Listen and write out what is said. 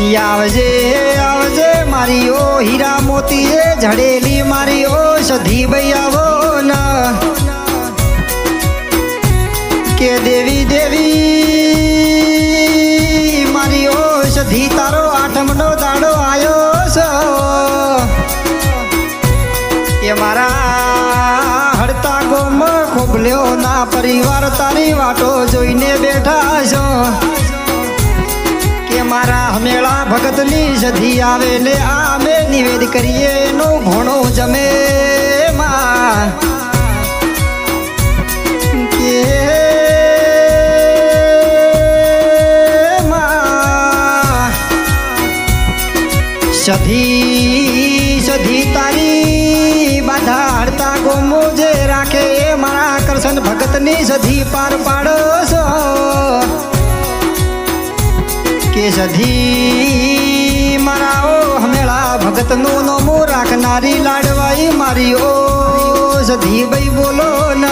આવજે આવજે મારી ઓ હીરા મોતી એ જડેલી મારી ઓ સધી ભાઈ આવો ન કે દેવી દેવી મારી ઓ સધી તારો આઠમનો દાડો આયો છે એ મારા હડતા ગોમ ખોબલ્યો ના પરિવાર તારી વાટો જોઈને બેઠા છો કે મારા હમેળા ભગતની સધી આવે ને આ અમે નિવેદ કરીએ એનો ભણો જમે માં કે સધી સધી તારી બાધા હડતા ગોમો જે રાખે એ મારા કરશન ભગતની સધી પાર પાડો છો કે સધી મારા ઓ હમેળા ભગતનું નોમું રાખનારી લાડવાઈ મારી ઓ સધી ભાઈ બોલો ન